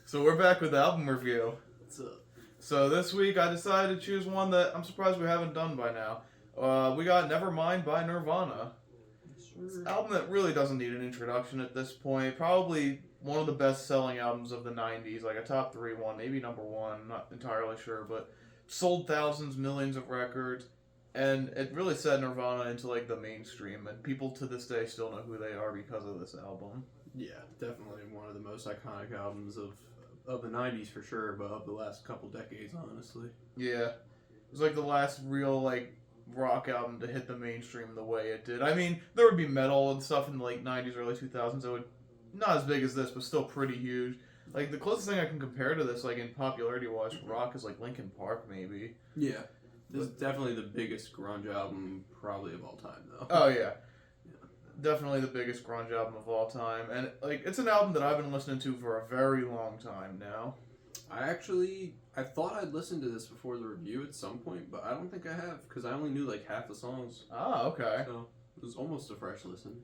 So we're back with the album review. What's up? So this week I decided to choose one that I'm surprised we haven't done by now. We got Nevermind by Nirvana. It's an album that really doesn't need an introduction at this point. Probably one of the best-selling albums of the 90s, like a top 3 one, maybe number 1, not entirely sure, but sold thousands, millions of records, and it really set Nirvana into like the mainstream, and people to this day still know who they are because of this album. Yeah, definitely one of the most iconic albums of the 90s for sure, but of the last couple decades, honestly. Yeah. It was like the last real, like, rock album to hit the mainstream the way it did. I mean, there would be metal and stuff in the late 90s, early 2000s that would, not as big as this, but still pretty huge. Like, the closest thing I can compare to this, like, in popularity-wise for rock is, like, Linkin Park, maybe. Yeah. This is definitely the biggest grunge album probably of all time, though. Oh, yeah. Definitely the biggest grunge album of all time. And, like, it's an album that I've been listening to for a very long time now. I thought I'd listened to this before the review at some point, but I don't think I have, because I only knew, like, half the songs. Oh, okay. So, it was almost a fresh listen.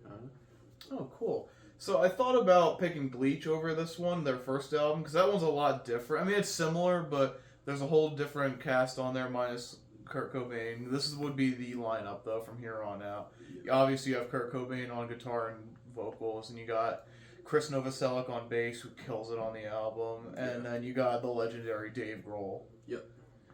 Oh, cool. So I thought about picking Bleach over this one, their first album, because that one's a lot different. I mean, it's similar, but there's a whole different cast on there minus Kurt Cobain. This would be the lineup, though, from here on out. Obviously, you have Kurt Cobain on guitar and vocals, and you got Chris Novoselic on bass, who kills it on the album, and then you got the legendary Dave Grohl. Yep.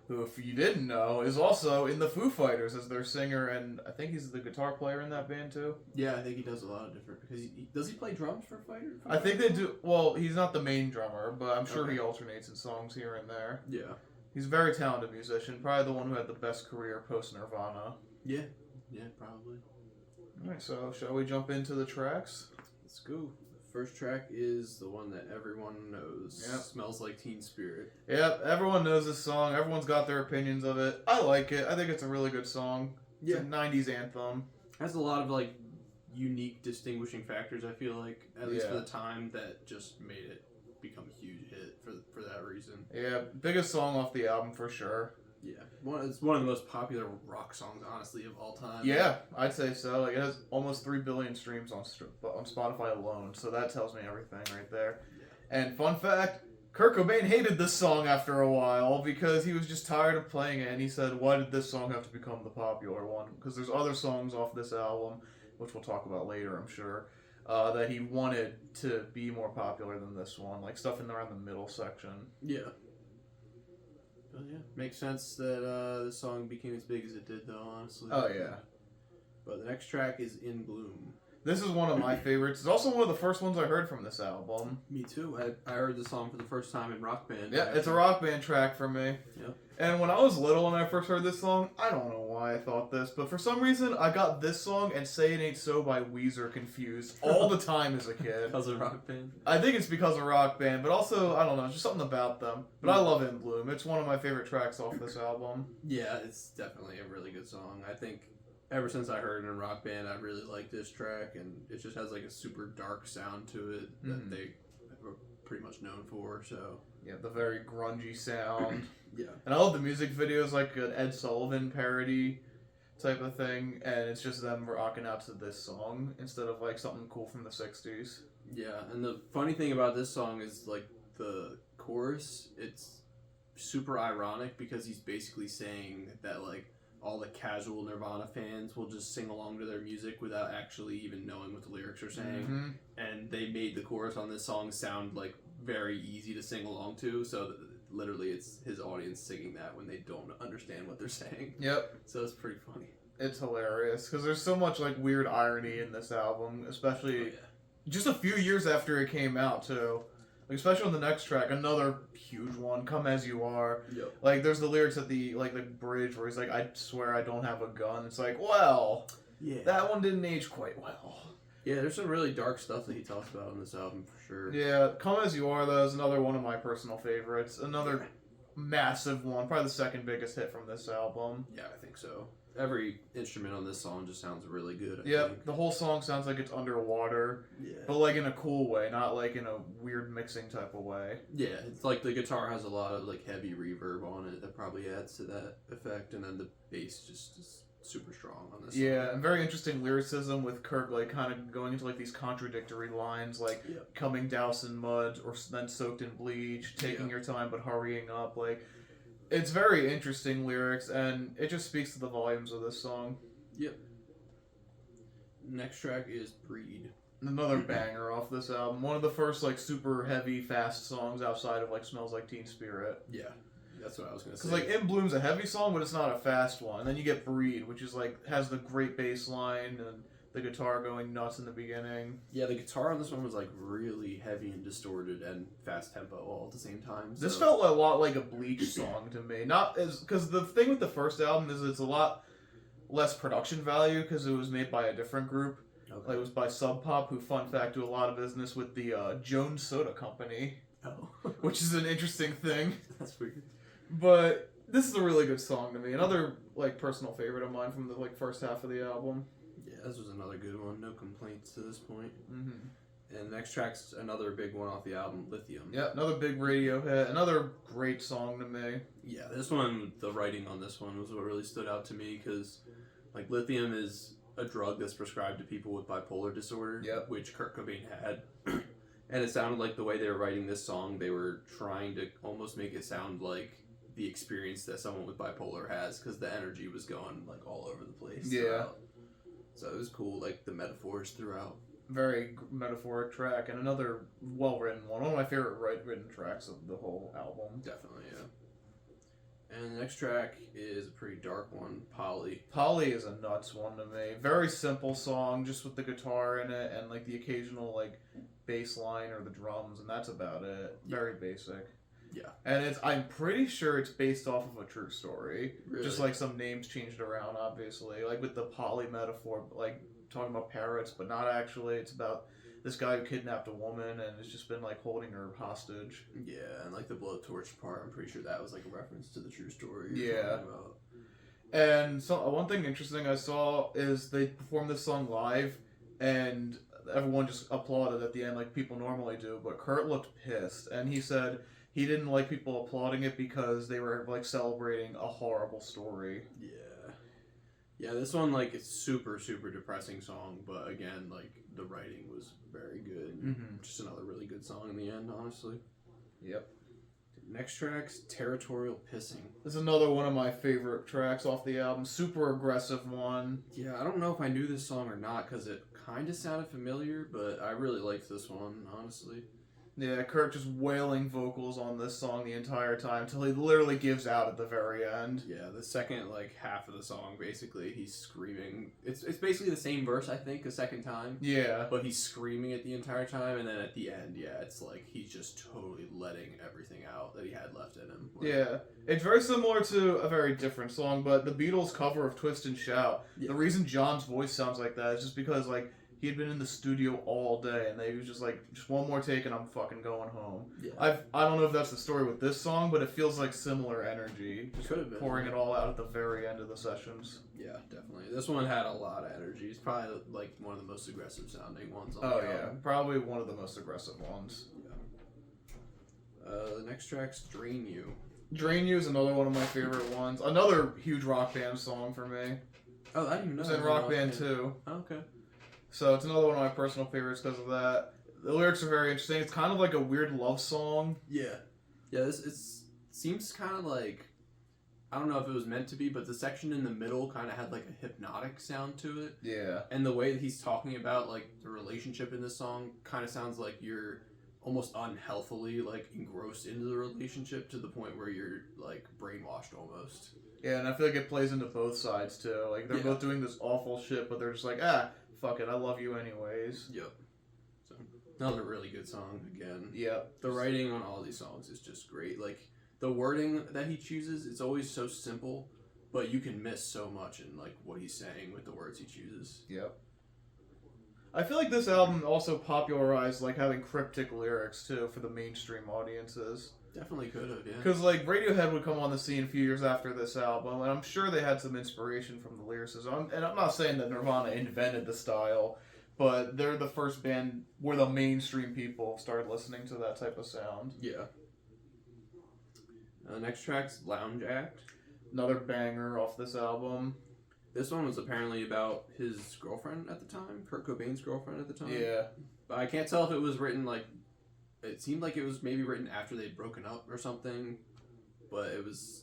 Who, if you didn't know, is also in the Foo Fighters as their singer, and I think he's the guitar player in that band, too. Yeah, I think he does a lot of different, because does he play drums for Fighter? I think they do. Well, he's not the main drummer, but I'm sure he alternates in songs here and there. Yeah. He's a very talented musician, probably the one who had the best career post-Nirvana. Yeah, probably. Alright, so shall we jump into the tracks? Let's go. The first track is the one that everyone knows. Yep. Smells Like Teen Spirit. Yep, everyone knows this song. Everyone's got their opinions of it. I like it. I think it's a really good song. It's a 90s anthem. Has a lot of, like, unique distinguishing factors, I feel like, at least for the time, that just made it become a huge hit for that reason. Yeah, biggest song off the album for sure. Yeah, it's one of the most popular rock songs, honestly, of all time. Yeah, I'd say so. Like, it has almost 3 billion streams on Spotify alone, so that tells me everything right there. Yeah. And fun fact, Kurt Cobain hated this song after a while because he was just tired of playing it, and he said, why did this song have to become the popular one? Because there's other songs off this album, which we'll talk about later, I'm sure, that he wanted to be more popular than this one, like stuff in around the middle section. Yeah. Well, yeah, makes sense that this song became as big as it did, though, honestly. Oh, yeah. But the next track is In Bloom. This is one of my favorites. It's also one of the first ones I heard from this album. Me too. I heard this song for the first time in Rock Band. Yeah, it's a Rock Band track for me. Yeah. And when I was little and I first heard this song, I don't know why I thought this, but for some reason I got this song and Say It Ain't So by Weezer confused all the time as a kid. Because of Rock Band? I think it's because of Rock Band, but also, I don't know, just something about them. But I love In Bloom. It's one of my favorite tracks off this album. Yeah, it's definitely a really good song. I think ever since I heard it in Rock Band, I really like this track, and it just has like a super dark sound to it that they were pretty much known for, so... Yeah, the very grungy sound. Yeah. And I love the music videos, like an Ed Sullivan parody type of thing, and it's just them rocking out to this song instead of like something cool from the 60s. Yeah, and the funny thing about this song is like the chorus, it's super ironic because he's basically saying that like all the casual Nirvana fans will just sing along to their music without actually even knowing what the lyrics are saying. And they made the chorus on this song sound like very easy to sing along to, so literally it's his audience singing that when they don't understand what they're saying. Yep. So it's pretty funny. It's hilarious because there's so much like weird irony in this album, especially just a few years after it came out too. Like, especially on the next track, another huge one, Come As You Are. Yep. Like, there's the lyrics at the bridge where he's like, I swear I don't have a gun. It's like, well, that one didn't age quite well. Yeah, there's some really dark stuff that he talks about on this album, for sure. Yeah, Come As You Are, though, is another one of my personal favorites. Another massive one, probably the second biggest hit from this album. Yeah, I think so. Every instrument on this song just sounds really good, I think. The whole song sounds like it's underwater, but like in a cool way, not like in a weird mixing type of way. Yeah, it's like the guitar has a lot of like heavy reverb on it that probably adds to that effect, and then the bass just is super strong on this. Yeah, song. and very interesting lyricism with Kirk, like, kind of going into, like, these contradictory lines, like, coming doused in mud, or then soaked in bleach, taking your time but hurrying up, like, it's very interesting lyrics, and it just speaks to the volumes of this song. Yep. Next track is Breed. Another banger off this album. One of the first, like, super heavy, fast songs outside of, like, Smells Like Teen Spirit. Yeah, that's what I was going to say. Because, like, In Bloom's a heavy song, but it's not a fast one. And then you get Breed, which is, like, has the great bass line and the guitar going nuts in the beginning. Yeah, the guitar on this one was, like, really heavy and distorted and fast tempo all at the same time. So. This felt a lot like a Bleach song to me. Not as... Because the thing with the first album is it's a lot less production value because it was made by a different group. Okay. Like, it was by Sub Pop, who, fun fact, do a lot of business with the Jones Soda Company. Oh. Which is an interesting thing. That's weird. But this is a really good song to me. Another, like, personal favorite of mine from the, like, first half of the album. Yeah, this was another good one. No complaints to this point. Mm-hmm. And the next track's another big one off the album, Lithium. Yeah, another big radio hit. Another great song to me. Yeah, this one, the writing on this one was what really stood out to me because, like, lithium is a drug that's prescribed to people with bipolar disorder, which Kurt Cobain had. And it sounded like the way they were writing this song, they were trying to almost make it sound like the experience that someone with bipolar has, because the energy was going, like, all over the place. Yeah. Throughout. So it was cool, like, the metaphors throughout. Very metaphoric track, and another well-written one. One of my favorite written tracks of the whole album. Definitely, yeah. And the next track is a pretty dark one, Polly. Polly is a nuts one to me. Very simple song, just with the guitar in it, and, like, the occasional, like, bass line or the drums, and that's about it. Very basic. Yeah. And I'm pretty sure it's based off of a true story. Really? Just, like, some names changed around, obviously. Like, with the Polly metaphor, like, talking about parrots, but not actually. It's about this guy who kidnapped a woman and has just been, like, holding her hostage. Yeah, and, like, the blowtorch part, I'm pretty sure that was, like, a reference to the true story. Yeah. And so one thing interesting I saw is they performed this song live, and everyone just applauded at the end like people normally do, but Kurt looked pissed, and he said he didn't like people applauding it because they were, like, celebrating a horrible story. Yeah. Yeah, this one, like, it's super, super depressing song, but again, like, the writing was very good. Mm-hmm. Just another really good song in the end, honestly. Yep. Next track's Territorial Pissing. This is another one of my favorite tracks off the album. Super aggressive one. Yeah, I don't know if I knew this song or not, because it kind of sounded familiar, but I really liked this one, honestly. Yeah, Kurt just wailing vocals on this song the entire time until he literally gives out at the very end. Yeah, the second, like, half of the song, basically, he's screaming. It's basically the same verse, I think, a second time. Yeah. But he's screaming it the entire time, and then at the end, yeah, it's like he's just totally letting everything out that he had left in him. Like, yeah. It's very similar to a very different song, but the Beatles' cover of Twist and Shout, the reason John's voice sounds like that is just because, like, he had been in the studio all day, and they was just like, just one more take, and I'm fucking going home. Yeah. I don't know if that's the story with this song, but it feels like similar energy. Just could have been pouring it all out at the very end of the sessions. Yeah, definitely. This one had a lot of energy. It's probably, like, one of the most aggressive sounding ones on the album. Probably one of the most aggressive ones. Yeah. The next track's Drain You. Drain You is another one of my favorite ones. Another huge Rock Band song for me. Oh, I didn't even know. It's in Rock Band 2. Oh, okay. So it's another one of my personal favorites because of that. The lyrics are very interesting. It's kind of like a weird love song. Yeah. Yeah, it seems kind of like, I don't know if it was meant to be, but the section in the middle kind of had like a hypnotic sound to it. Yeah. And the way that he's talking about, like, the relationship in this song kind of sounds like you're almost unhealthily, like, engrossed into the relationship to the point where you're, like, brainwashed almost. Yeah, and I feel like it plays into both sides too. Like, they're both doing this awful shit, but they're just like, fuck it, I love you anyways. Yep. So, another really good song again. Yep. The writing on all these songs is just great. Like, the wording that he chooses, it's always so simple, but you can miss so much in, like, what he's saying with the words he chooses. Yep. I feel like this album also popularized, like, having cryptic lyrics too for the mainstream audiences. Definitely could have, yeah. Because, like, Radiohead would come on the scene a few years after this album, and I'm sure they had some inspiration from the lyricism. And I'm not saying that Nirvana invented the style, but they're the first band where the mainstream people started listening to that type of sound. Yeah. Next track's Lounge Act. Another banger off this album. This one was apparently about his girlfriend at the time, Kurt Cobain's girlfriend at the time. Yeah. But I can't tell if it was written like. It seemed like it was maybe written after they'd broken up or something. But it was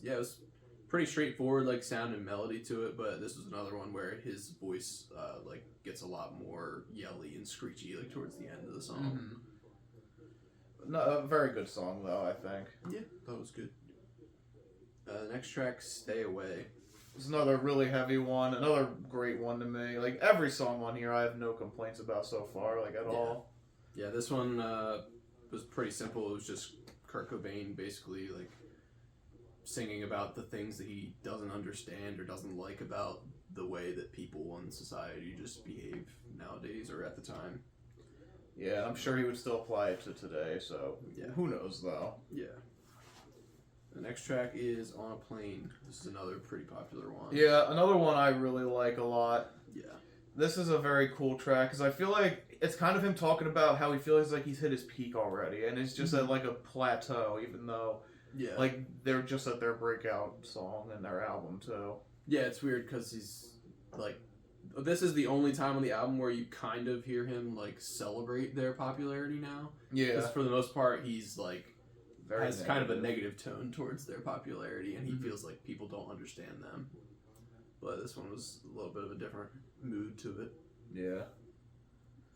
pretty straightforward, like sound and melody to it. But this was another one where his voice like gets a lot more yelly and screechy like towards the end of the song. Mm-hmm. No, a very good song though, I think. Yeah, that was good. Next track, "Stay Away." It's another really heavy one, another great one to me. Like every song on here, I have no complaints about so far, like at all. Yeah, this one was pretty simple. It was just Kurt Cobain basically like singing about the things that he doesn't understand or doesn't like about the way that people in society just behave nowadays or at the time. Yeah, I'm sure he would still apply it to today, so Yeah. who knows though. Yeah. The next track is "On a Plane." This is another pretty popular one. Yeah, another one I really like a lot. Yeah. This is a very cool track because I feel like it's kind of him talking about how he feels like he's hit his peak already, and it's just at like a plateau, even though Yeah. like they're just at their breakout song in their album too. Yeah, it's weird because he's like, this is the only time on the album where you kind of hear him like celebrate their popularity now. Yeah, Because for the most part, he's like very has kind of a negative tone towards their popularity, and he feels like people don't understand them. But this one was a little bit of a different mood to it. Yeah.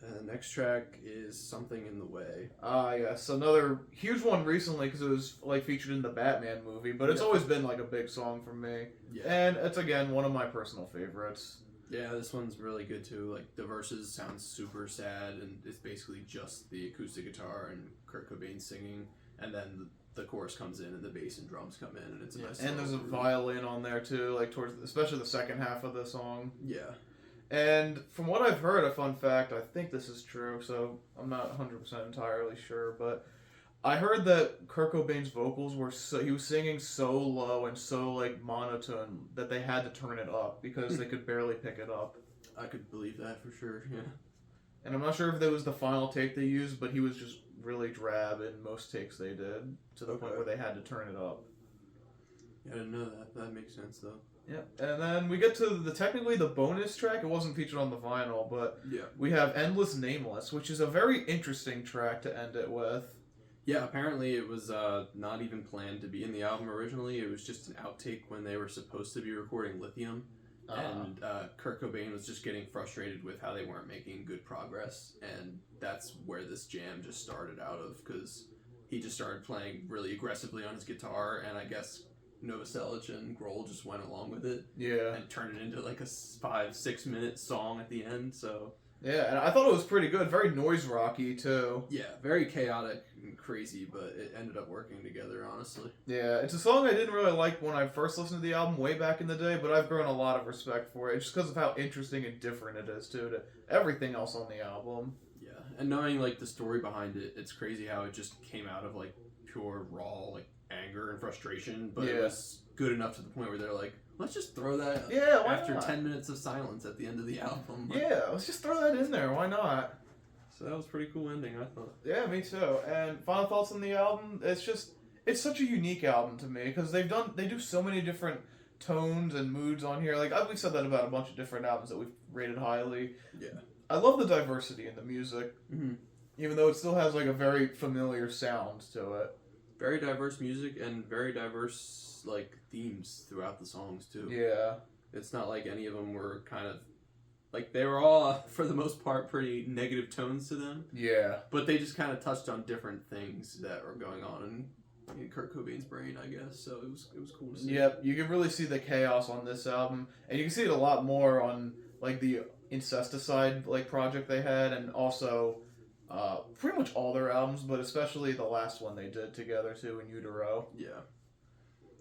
And the next track is "Something in the Way." Yes, another huge one recently because it was like featured in the Batman movie, but it's always been like a big song for me. Yeah. And it's again one of my personal favorites. Yeah, this one's really good too. Like the verses sound super sad, and it's basically just the acoustic guitar and Kurt Cobain singing, and then the chorus comes in and the bass and drums come in, and it's a nice. And there's a groove. violin on there too, like towards especially the second half of the song. Yeah. And from what I've heard, a fun fact, I think this is true, so I'm not 100% entirely sure, but I heard that Kurt Cobain's vocals were he was singing so low and so like monotone that they had to turn it up because they could barely pick it up. I could believe that for sure. Yeah. And I'm not sure if that was the final take they used, but he was just really drab in most takes they did to the point where they had to turn it up. Yeah, I didn't know that. That makes sense though. Yeah, and then we get to technically the bonus track. It wasn't featured on the vinyl, but Yeah. we have "Endless Nameless," which is a very interesting track to end it with. Yeah, apparently it was not even planned to be in the album originally. It was just an outtake when they were supposed to be recording Lithium. And Kurt Cobain was just getting frustrated with how they weren't making good progress. And that's where this jam just started out of, because he just started playing really aggressively on his guitar, and I guess Novoselic and Grohl just went along with it. Yeah. And turned it into like a 5-6 minute song at the end, so... Yeah, and I thought it was pretty good. Very noise rocky too. Yeah, very chaotic and crazy, but it ended up working together, honestly. Yeah, it's a song I didn't really like when I first listened to the album way back in the day, but I've grown a lot of respect for it just because of how interesting and different it is too to everything else on the album. Yeah, and knowing like the story behind it, it's crazy how it just came out of like pure raw like anger and frustration, but it was good enough to the point where they're like, let's just throw that after not? 10 minutes of silence at the end of the album. Yeah, let's just throw that in there. Why not? So that was a pretty cool ending, I thought. Yeah, me too. And final thoughts on the album? It's such a unique album to me because they do so many different tones and moods on here. Like we've said that about a bunch of different albums that we've rated highly. Yeah. I love the diversity in the music, even though it still has like a very familiar sound to it. Very diverse music and very diverse like themes throughout the songs too. Yeah. It's not like any of them were kind of like they were all for the most part pretty negative tones to them. Yeah. But they just kind of touched on different things that were going on in Kurt Cobain's brain, I guess. So it was cool to see. Yep, you can really see the chaos on this album, and you can see it a lot more on like the Incesticide like project they had, and also pretty much all their albums, but especially the last one they did together too, In Utero. Yeah.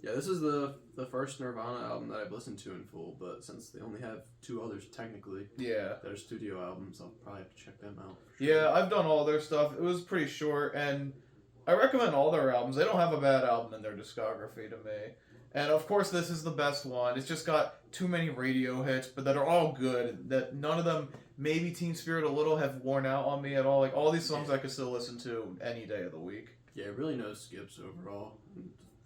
Yeah, this is the first Nirvana album that I've listened to in full, but since they only have 2 others technically that are studio albums, I'll probably have to check them out. For sure. Yeah, I've done all their stuff. It was pretty short, and I recommend all their albums. They don't have a bad album in their discography to me. And of course, this is the best one. It's just got too many radio hits, but that are all good. That none of them, maybe Teen Spirit a little, have worn out on me at all. Like all these songs I could still listen to any day of the week. Yeah, really no skips overall.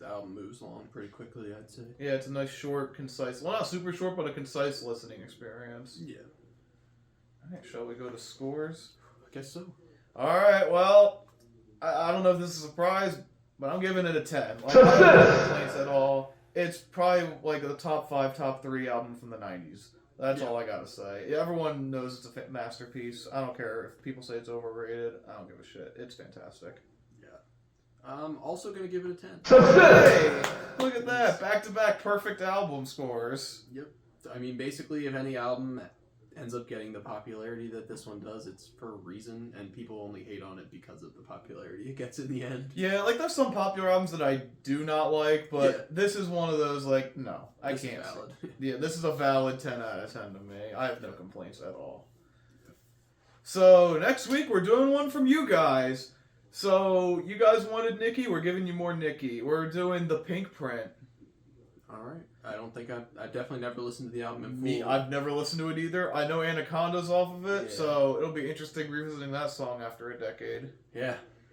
the album moves along pretty quickly, I'd say. Yeah, it's a nice, short, concise. Well, not super short, but a concise listening experience. Yeah. All right, shall we go to scores? I guess so. All right. Well, I don't know if this is a surprise, but I'm giving it a 10. Like, I don't have complaints at all. It's probably like the top 5, top 3 album from the 90s. That's all I gotta say. Everyone knows it's a masterpiece. I don't care if people say it's overrated. I don't give a shit. It's fantastic. Yeah. I'm also going to give it a 10. Hey, look at that. Back-to-back perfect album scores. Yep. I mean, basically, if any album ends up getting the popularity that this one does, it's for a reason, and people only hate on it because of the popularity it gets in the end. Yeah, like there's some popular albums that I do not like, but this is one of those, like, no, I This is can't. valid. Yeah, this is a valid 10 out of 10 to me. I have no complaints at all. So, next week we're doing one from you guys. So, you guys wanted Nikki, we're giving you more Nikki. We're doing the Pink Print. Alright. I don't think I've definitely never listened to the album in full. Me, I've never listened to it either. I know Anaconda's off of it, Yeah. so it'll be interesting revisiting that song after a decade. Yeah,